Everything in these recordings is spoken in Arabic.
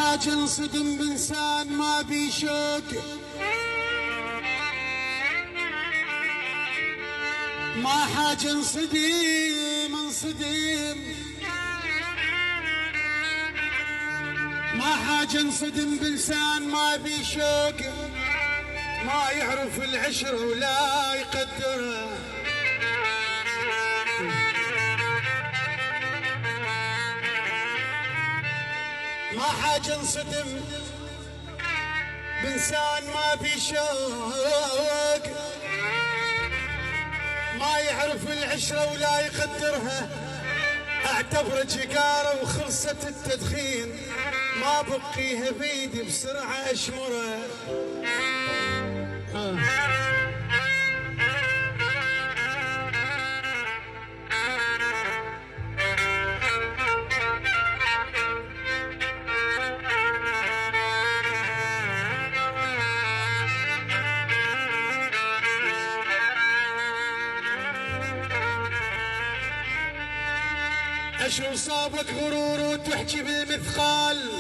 حاجة انصدم بإنسان ما بي شوق، ما حاجة انصدم ما حاجة انصدم بإنسان ما بي شوق، ما يعرف العشرة ولا يقدرها. ما حاجة انصدم بإنسان ما بي شوق، ما يعرف العشرة ولا يقدرها. اعتبر جقارة وخلصت التدخين، ما بقيها بيدي بسرعة اشمرها. اشو صابك غرور وتحكي بالمثقال،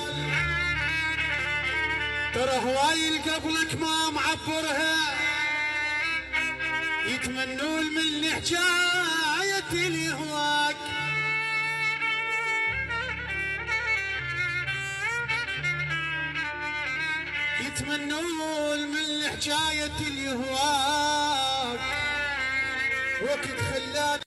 ترى هواي قبلك ما معبرها. يتمنون من حكاية الهواك، يتمنون من حكاية الهواك. وقت خلاك